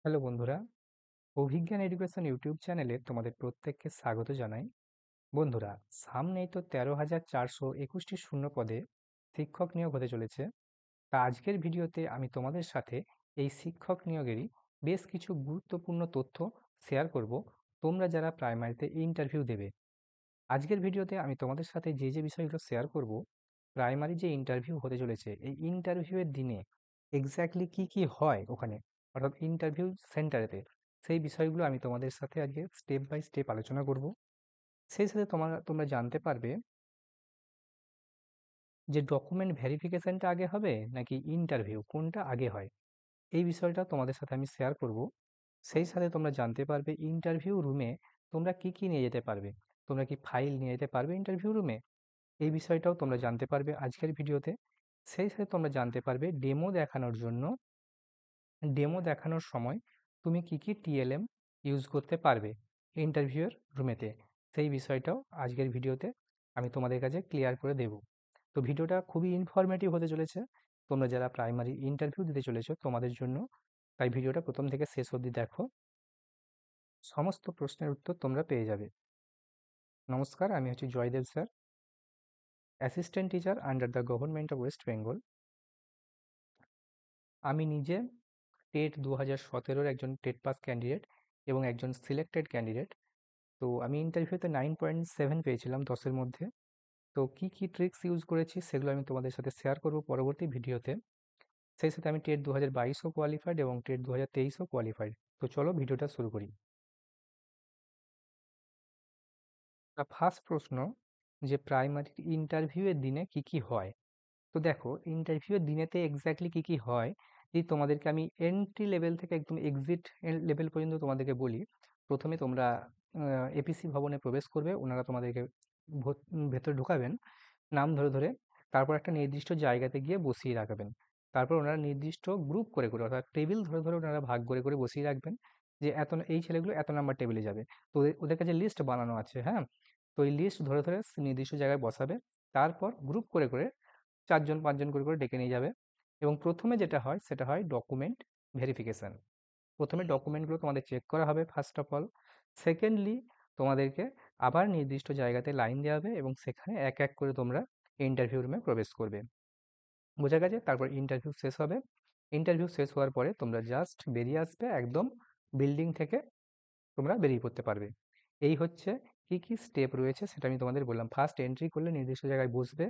Hello বন্ধুরা, অভিজ্ঞান education YouTube চ্যানেলে তোমাদের প্রত্যেককে স্বাগত জানাই। বন্ধুরা, সামনেই তো 13,421টি শূন্য পদে শিক্ষক নিয়োগ হতে চলেছে। তা আজকের ভিডিওতে আমি তোমাদের সাথে এই শিক্ষক নিয়োগেরই বেশ কিছু গুরুত্বপূর্ণ তথ্য শেয়ার করব। তোমরা যারা প্রাইমারিতে ইন্টারভিউ দেবে, আজকের ভিডিওতে আমি তোমাদের সাথে যে বিষয়গুলো শেয়ার করব, প্রাইমারি যে ইন্টারভিউ হতে চলেছে এই ইন্টারভিউয়ের দিনে এক্স্যাক্টলি কি কি হয় ওখানে, অর্থাৎ ইন্টারভিউ সেন্টারেতে, সেই বিষয়গুলো আমি তোমাদের সাথে আজকে স্টেপ বাই স্টেপ আলোচনা করব। সেই সাথে তোমরা জানতে পারবে যে ডকুমেন্ট ভেরিফিকেশনটা আগে হবে নাকি ইন্টারভিউ কোনটা আগে হয়, এই বিষয়টা তোমাদের সাথে আমি শেয়ার করব। সেই সাথে তোমরা জানতে পারবে ইন্টারভিউ রুমে তোমরা কি কি নিয়ে যেতে পারবে। তোমরা কি ফাইল নিয়ে যেতে পারবে ইন্টারভিউ রুমে, এই বিষয়টাও তোমরা জানতে পারবে আজকের ভিডিওতে। সেই সাথে তোমরা জানতে পারবে ডেমো দেখানোর সময় তুমি কি কি টিএলএম ইউজ করতে পারবে ইন্টারভিউয়ের রুমেতে, সেই বিষয়টাও আজকের ভিডিওতে আমি তোমাদের কাছে ক্লিয়ার করে দেব। তো ভিডিওটা খুবই ইনফরমেটিভ হতে চলেছে তোমরা যারা প্রাইমারি ইন্টারভিউ দিতে চলেছো তোমাদের জন্য। তাই ভিডিওটা প্রথম থেকে শেষ অবধি দেখো, সমস্ত প্রশ্নের উত্তর তোমরা পেয়ে যাবে। নমস্কার, আমি হচ্ছি Joydev sir, assistant teacher under the government of West Bengal. আমি নিজে টেট 2017-র একজন টেট পাস ক্যান্ডিডেট এবং একজন সিলেক্টেড ক্যান্ডিডেট। তো আমি ইন্টারভিউতে 9.7 পেয়েছিলাম 10-এর মধ্যে। তো কি কি ট্রিক্স ইউজ করেছি সেগুলো আমি তোমাদের সাথে শেয়ার করব পরবর্তী ভিডিওতে। সেই সাথে আমি টেট 2022ও কোয়ালিফাইড এবং টেট 2023ও কোয়ালিফাইড। তো চলো ভিডিওটা শুরু করি। ফার্স্ট প্রশ্ন, যে প্রাইমারি ইন্টারভিউয়ের দিনে কি কি হয়। তো দেখো, ইন্টারভিউয়ের দিনেতে এক্স্যাক্টলি কি কি হয়, যদি তোমাদেরকে আমি এন্ট্রি লেভেল থেকে একদম এক্সিট লেভেল পর্যন্ত তোমাদেরকে বলি। প্রথমে তোমরা এপিসি ভবনে প্রবেশ করবে, ওনারা তোমাদেরকে ভেতরে ঢোকাবেন নাম ধরে ধরে। তারপর একটা নির্দিষ্ট জায়গাতে গিয়ে বসিয়ে রাখবেন। তারপর ওনারা নির্দিষ্ট গ্রুপ করে করে, অর্থাৎ টেবিল ধরে ধরে ওনারা ভাগ করে করে বসিয়ে রাখবেন, যে এই ছেলেগুলো এত নাম্বার টেবিলে যাবে। তো ওদের কাছে লিস্ট বানানো আছে, হ্যাঁ। তো এই লিস্ট ধরে ধরে নির্দিষ্ট জায়গায় বসাবে। তারপর গ্রুপ করে করে 4 জন 5 জন করে করে ডেকে নিয়ে যাবে। এবং প্রথমে যেটা হয় সেটা হয় ডকুমেন্ট ভেরিফিকেশন। প্রথমে ডকুমেন্টগুলো তোমাদের চেক করা হবে ফার্স্ট অফ অল। সেকেন্ডলি, তোমাদেরকে আবার নির্দিষ্ট জায়গাতে লাইন দেওয়া হবে এবং সেখানে এক এক করে তোমরা ইন্টারভিউ রুমে প্রবেশ করবে। বোঝা গেছে? তারপর ইন্টারভিউ শেষ হবে। ইন্টারভিউ শেষ হওয়ার পরে তোমরা জাস্ট বেরিয়ে আসবে, একদম বিল্ডিং থেকে তোমরা বেরিয়ে পড়তে পারবে। এই হচ্ছে কি কি স্টেপ রয়েছে সেটা আমি তোমাদের বললাম। ফার্স্ট এন্ট্রি করলে নির্দিষ্ট জায়গায় বসবে,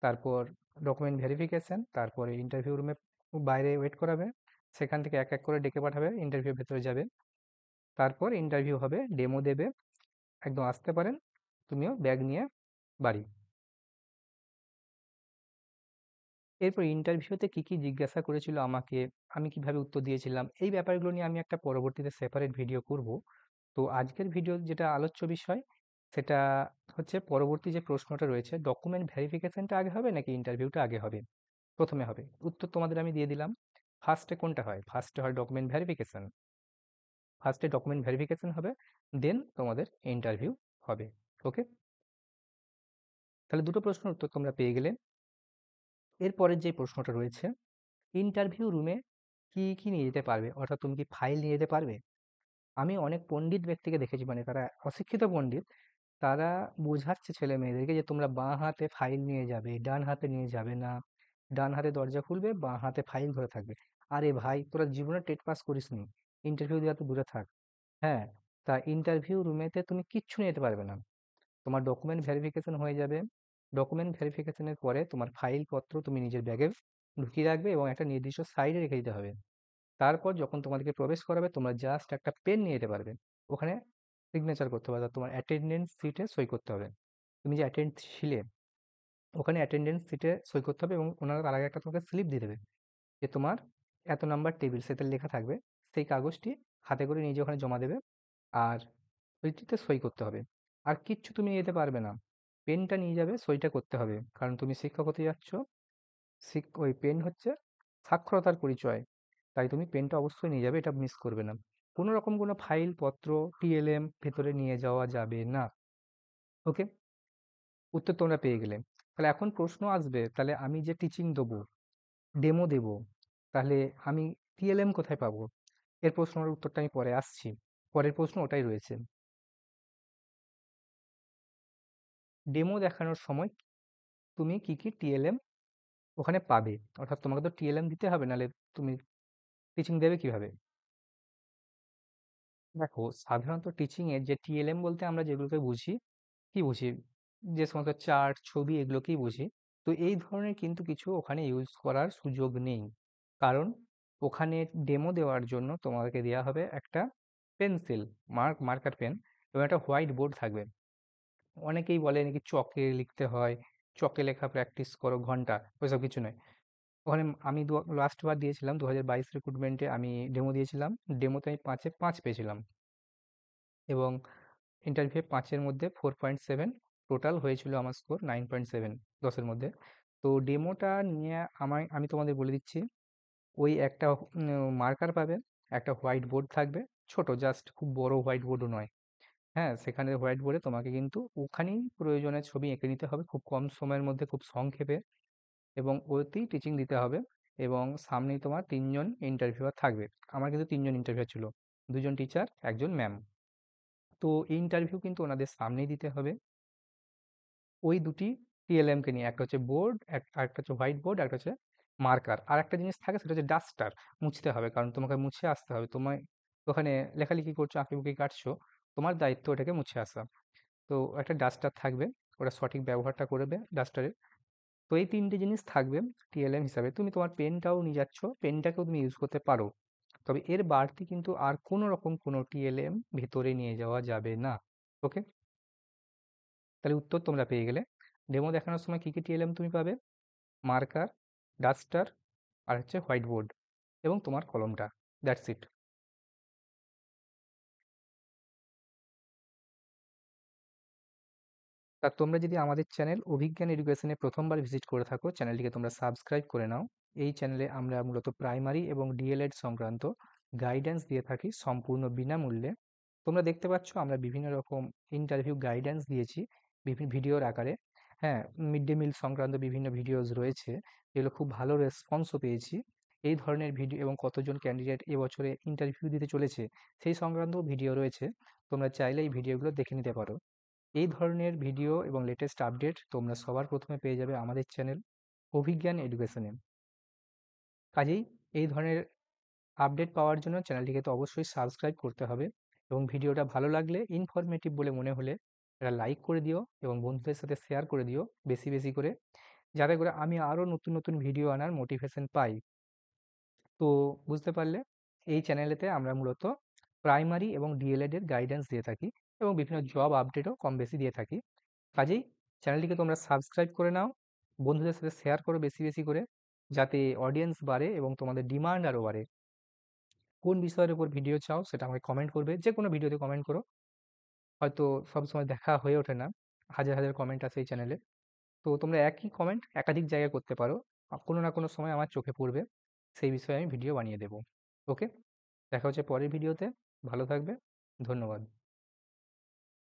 তারপর ডকুমেন্ট ভেরিফিকেশন, তারপরে ইন্টারভিউ রুমে বাইরে ওয়েট করাবে, সেখান থেকে এক এক করে ডেকে পাঠাবে, ইন্টারভিউ ভেতরে যাবে। তারপর ইন্টারভিউ হবে, ডেমো দেবে, একদম আসতে পারেন, তুমিও ব্যাগ নিয়ে বাড়ি। এরপর ইন্টারভিউতে কি কি জিজ্ঞাসা করেছিল আমাকে, আমি কিভাবে উত্তর দিয়েছিলাম, এই ব্যাপারগুলো নিয়ে আমি একটা পরবর্তীতে সেপারেট ভিডিও করব। তো আজকের ভিডিও যেটা আলোচ্য বিষয় সেটা হচ্ছে পরবর্তী যে প্রশ্নটা রয়েছে, ডকুমেন্ট ভেরিফিকেশনটা আগে হবে নাকি ইন্টারভিউটা আগে হবে। প্রথমে হবে, উত্তর তোমাদের আমি দিয়ে দিলাম। ফার্স্টে কোনটা হয়? ফার্স্টে হয় ডকুমেন্ট ভেরিফিকেশন। ফার্স্টে ডকুমেন্ট ভেরিফিকেশন হবে, দেন তোমাদের ইন্টারভিউ হবে। ওকে, তাহলে দুটো প্রশ্নের উত্তর তোমরা পেয়ে গেলে। এরপরের যে প্রশ্নটা রয়েছে, ইন্টারভিউ রুমে কি কি নিয়ে যেতে পারবে, অর্থাৎ তুমি কি ফাইল নিয়ে যেতে পারবে। আমি অনেক পণ্ডিত ব্যক্তিকে দেখেছি, মানে তারা অশিক্ষিত পণ্ডিত, তারা বোঝাচ্ছে ছেলে মেয়েদেরকে যে তোমরা বাঁ হাতে ফাইল নিয়ে যাবে, ডান হাতে নিয়ে যাবে না। ডান হাতে দরজা খুলবে, বাঁ হাতে ফাইল ধরে থাকবে। আরে ভাই, তোরা জীবনে টেট পাস করিসনি, ইন্টারভিউ দেওয়া তো দূরে থাক। হ্যাঁ, তা ইন্টারভিউ রুমেতে তুমি কিচ্ছু নিয়ে যেতে পারবে না। তোমার ডকুমেন্ট ভেরিফিকেশন হয়ে যাবে। ডকুমেন্ট ভেরিফিকেশনের পরে তোমার ফাইলপত্র তুমি নিজের ব্যাগে ঢুকিয়ে রাখবে এবং একটা নির্দিষ্ট সাইডে রেখে দিতে হবে। তারপর যখন তোমাদেরকে প্রবেশ করাবে, তোমরা জাস্ট একটা পেন নিয়ে যেতে পারবে। ওখানে সিগনেচার করতে হবে, অর্থাৎ তোমার অ্যাটেন্ডেন্স সিটে সই করতে হবে। তুমি যে অ্যাটেন্ড ছিলে, ওখানে অ্যাটেন্ডেন্স সিটে সই করতে হবে এবং ওনারা তার আগে একটা তোমাকে স্লিপ দিয়ে দেবে, যে তোমার এত নাম্বার টেবিল, সেটা লেখা থাকবে। সেই কাগজটি হাতে করে নিজে ওখানে জমা দেবে, আর ওইটিতে সই করতে হবে। আর কিচ্ছু তুমি নিয়ে যেতে পারবে না। পেনটা নিয়ে যাবে, সইটা করতে হবে, কারণ তুমি শিক্ষক হতে যাচ্ছ। ওই পেন হচ্ছে সাক্ষরতার পরিচয়, তাই তুমি পেনটা অবশ্যই নিয়ে যাবে, এটা মিস করবে না। কোনো রকম কোনো ফাইল পত্র টিএলএম ভেতরে নিয়ে যাওয়া যাবে না। ওকে, উত্তর তোমরা পেয়ে গেলে। তাহলে এখন প্রশ্ন আসবে, তাহলে আমি যে টিচিং দেবো, ডেমো দেবো, তাহলে আমি টিএলএম কোথায় পাবো। এর প্রশ্নের উত্তরটা আমি পরে আসছি। পরের প্রশ্ন ওটাই রয়েছে। ডেমো দেখানোর সময় তুমি কি, কি টিএলএম ওখানে পাবে? অর্থাৎ তোমাকে তো টিএলএম দিতে হবে, নাহলে তুমি টিচিং দেবে কিভাবে? দেখো, সাধারণত টিচিং এর যে টিএলএম বলতে আমরা যেগুলোকে বুঝি, কি বুঝি? যে সমস্ত চার্ট, ছবি এগুলোকেই বুঝি। তো এই ধরনের কিন্তু কিছু ওখানে ইউজ করার সুযোগ নেই। কারণ ওখানে ডেমো দেওয়ার জন্য তোমাদেরকে দেয়া হবে একটা পেন্সিল, মার্কার পেন এবং একটা হোয়াইট বোর্ড থাকবে। অনেকেই বলে নাকি চকে লিখতে হয়, চকে লেখা প্র্যাকটিস করো ঘন্টা, ওইসব কিছু নয়। ওখানে আমি লাস্ট বার দিয়েছিলাম 2022 রিক্রুটমেন্টে, আমি ডেমো দিয়েছিলাম। ডেমোতে আমি 5-এ 5 পেয়েছিলাম এবং ইন্টারভিউ 5-এর মধ্যে 4.7, টোটাল হয়েছিল আমার স্কোর 9.7, 10-এর মধ্যে। তো ডেমোটা নিয়ে আমি তোমাদের বলে দিচ্ছি, ওই একটা মার্কার পাবে, একটা হোয়াইট বোর্ড থাকবে, ছোট, জাস্ট খুব বড় হোয়াইট বোর্ডও নয়। হ্যাঁ, সেখানে হোয়াইট বোর্ডে তোমাকে কিন্তু ওখানেই প্রয়োজনে ছবি এঁকে নিতে হবে খুব কম সময়ের মধ্যে, খুব সংক্ষেপে, এবং ওতেই টিচিং দিতে হবে। এবং সামনেই তোমার 3 জন ইন্টারভিউয়ার থাকবে। আমার কিন্তু 3 জন ইন্টারভিউয়ার ছিল, 2 জন টিচার, 1 জন ম্যাম। তো এই ইন্টারভিউ কিন্তু ওনাদের সামনেই দিতে হবে, ওই দুটি টিএলএম কে নিয়ে। একটা হচ্ছে বোর্ড, আরেকটা হচ্ছে হোয়াইট বোর্ড, একটা হচ্ছে মার্কার, আর একটা জিনিস থাকে সেটা হচ্ছে ডাস্টার। মুছতে হবে, কারণ তোমাকে মুছে আসতে হবে। তোমায় ওখানে লেখালেখি করছো, আঁকিবুকি কাটছো, তোমার দায়িত্ব ওটাকে মুছে আসা। তো একটা ডাস্টার থাকবে, ওটা সঠিক ব্যবহারটা করবে ডাস্টারের। তো এই 3টে জিনিস থাকবে টিএলএম হিসাবে। তুমি তোমার পেনটাও নিয়ে যাচ্ছ, পেনটাকেও তুমি ইউজ করতে পারো। তবে এর বাড়তি কিন্তু আর কোনো রকম কোনো টিএলএম ভিতরে নিয়ে যাওয়া যাবে না। ওকে? তাহলে উত্তর তোমরা পেয়ে গেলে। ডেমো দেখানোর সময় কি, কি টিএলএম তুমি পাবে? মার্কার, ডাস্টার, আর হচ্ছে হোয়াইট বোর্ড এবং তোমার কলমটা। That's it. তা তোমরা যদি আমাদের চ্যানেল অভিজ্ঞান এডুকেশনে প্রথমবার ভিজিট করে থাকো, চ্যানেলটিকে তোমরা সাবস্ক্রাইব করে নাও। এই চ্যানেলে আমরা মূলত প্রাইমারি এবং ডিএলএড সংক্রান্ত গাইডেন্স দিয়ে থাকি সম্পূর্ণ বিনামূল্যে। তোমরা দেখতে পাচ্ছ আমরা বিভিন্ন রকম ইন্টারভিউ গাইডেন্স দিয়েছি বিভিন্ন ভিডিওর আকারে। হ্যাঁ, মিড ডে মিল সংক্রান্ত বিভিন্ন ভিডিওস রয়েছে, যেগুলো খুব ভালো রেসপন্সও পেয়েছি। এই ধরনের ভিডিও এবং কতজন ক্যান্ডিডেট এবছরে ইন্টারভিউ দিতে চলেছে সেই সংক্রান্ত ভিডিও রয়েছে। তোমরা চাইলে এই ভিডিওগুলো দেখে নিতে পারো। এই ধরনের ভিডিও এবং লেটেস্ট আপডেট তোমরা সবার প্রথমে পেয়ে যাবে আমাদের চ্যানেল অভিজ্ঞান এডুকেশনে। কাজেই এই ধরনের আপডেট পাওয়ার জন্য চ্যানেলটিকে তো অবশ্যই সাবস্ক্রাইব করতে হবে, এবং ভিডিওটা ভালো লাগলে, ইনফরমেটিভ বলে মনে হলে একটা লাইক করে দিও এবং বন্ধুদের সাথে শেয়ার করে দিও বেশি বেশি করে, যাতে করে আমি আরও নতুন নতুন ভিডিও আনার মোটিভেশন পাই। তো বুঝতে পারলে, এই চ্যানেলেতে আমরা মূলত প্রাইমারি এবং ডিএলএড এর গাইডেন্স দিয়ে থাকি এবং বিভিন্ন জব আপডেটও কম বেশি দিয়ে থাকি। কাজেই চ্যানেলটিকে তোমরা সাবস্ক্রাইব করে নাও, বন্ধুদের সাথে শেয়ার করো বেশি বেশি করে, যাতে অডিয়েন্স বাড়ে এবং তোমাদের ডিমান্ড আরও বাড়ে। কোন বিষয়ের উপর ভিডিও চাও সেটা আমাকে কমেন্ট করবে, যে কোনো ভিডিওতে কমেন্ট করো। হয়তো সবসময় দেখা হয়ে ওঠে না, হাজার হাজার কমেন্ট আছে এই চ্যানেলে। তো তোমরা একই কমেন্ট একাধিক জায়গায় করতে পারো, কোনো না কোনো সময় আমার চোখে পড়বে, সেই বিষয়ে আমি ভিডিও বানিয়ে দেবো। ওকে, দেখা হচ্ছে পরের ভিডিওতে। ভালো থাকবে। ধন্যবাদ।